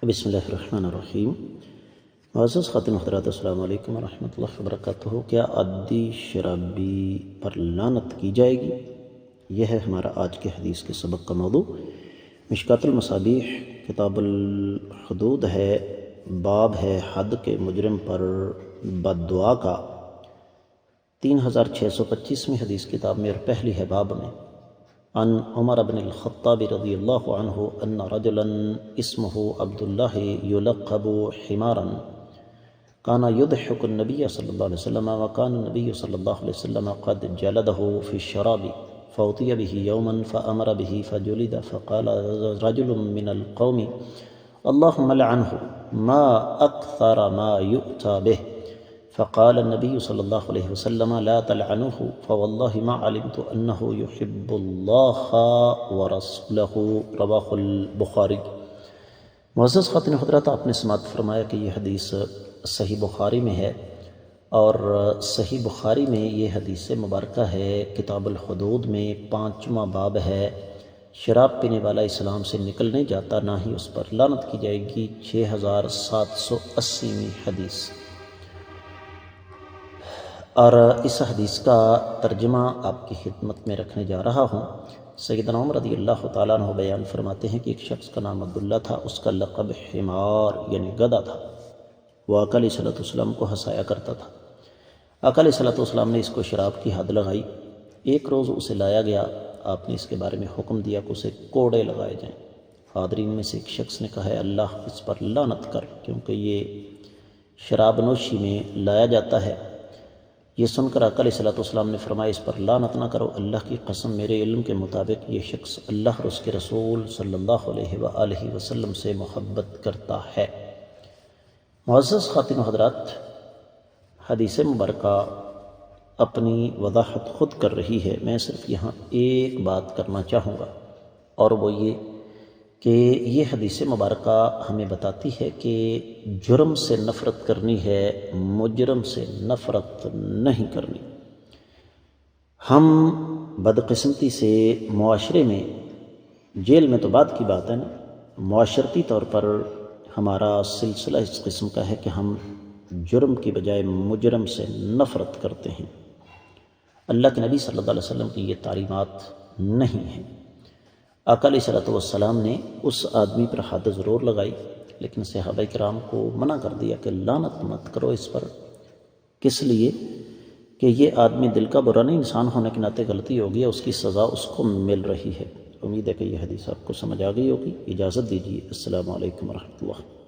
بسم اللہ الرحمن الرحیم۔ معزز خواتین حضرات، السلام علیکم ورحمۃ اللہ وبرکاتہ۔ کیا عادی شرابی پر لعنت کی جائے گی؟ یہ ہے ہمارا آج کے حدیث کے سبق کا موضوع۔ مشکوٰۃ المصابیح کتاب الحدود ہے، باب ہے حد کے مجرم پر بد دعا کا، 3625ویں حدیث کتاب میں، اور پہلی ہے باب میں۔ عن عمر بن الخطاب رضی اللہ عنہ ان رجلا اسمه عبد اللہ یلقب حمارا كان يضحك النبي صلی اللہ علیہ وسلم وكان النبي صلی اللہ علیہ وسلم قد جلده في الشراب فأتي به يوما فأمر به فجلد فقال رجل من القوم اللهم لعنه ما أكثر ما يؤتى به فقال النبي صلی اللہ علیہ وسلم لا تلعنوه فوالله ما علمت انه يحب الله ورسوله رواہ البخاری۔ معزز خواتین حضرات، آپ نے سماعت فرمایا کہ یہ حدیث صحیح بخاری میں ہے، اور صحیح بخاری میں یہ حدیث مبارکہ ہے، کتاب الحدود میں 5واں باب ہے۔ شراب پینے والا اسلام سے نکل نہیں جاتا، نہ ہی اس پر لعنت کی جائے گی، 6780ویں حدیث۔ اور اس حدیث کا ترجمہ آپ کی خدمت میں رکھنے جا رہا ہوں۔ سیدنا عمر رضی اللہ تعالیٰ عنہ بیان فرماتے ہیں کہ ایک شخص کا نام عبداللہ تھا، اس کا لقب حمار یعنی گدھا تھا۔ وہ آقا علیہ الصلوۃ والسلام کو ہنسایا کرتا تھا۔ آقا علیہ الصلوۃ والسلام نے اس کو شراب کی حد لگائی۔ ایک روز اسے لایا گیا، آپ نے اس کے بارے میں حکم دیا کہ اسے کوڑے لگائے جائیں۔ حاضرین میں سے ایک شخص نے کہا ہے اللہ اس پر لعنت کر، کیونکہ یہ شراب نوشی میں لایا جاتا ہے۔ یہ سن کر آقا علیہ الصلوۃ والسلام نے فرمایا اس پر لعنت نہ کرو، اللہ کی قسم میرے علم کے مطابق یہ شخص اللہ اور اس کے رسول صلی اللہ علیہ وآلہ وسلم سے محبت کرتا ہے۔ معزز خواتین و حضرات، حدیث مبارکہ اپنی وضاحت خود کر رہی ہے، میں صرف یہاں ایک بات کرنا چاہوں گا، اور وہ یہ کہ یہ حدیث مبارکہ ہمیں بتاتی ہے کہ جرم سے نفرت کرنی ہے، مجرم سے نفرت نہیں کرنی۔ ہم بدقسمتی سے معاشرے میں، جیل میں تو بعد کی بات ہے نا، معاشرتی طور پر ہمارا سلسلہ اس قسم کا ہے کہ ہم جرم کی بجائے مجرم سے نفرت کرتے ہیں۔ اللہ کے نبی صلی اللہ علیہ وسلم کی یہ تعلیمات نہیں ہیں۔ آقا علیہ الصلوۃ والسلام نے اس آدمی پر حد ضرور لگائی، لیکن صحابہ کرام کو منع کر دیا کہ لعنت مت کرو اس پر۔ کس لیے؟ کہ یہ آدمی دل کا برا نہیں، انسان ہونے کے ناطے غلطی ہوگی، اس کی سزا اس کو مل رہی ہے۔ امید ہے کہ یہ حدیث آپ کو سمجھ آ گئی ہوگی۔ اجازت دیجیے، السلام علیکم ورحمۃ اللہ۔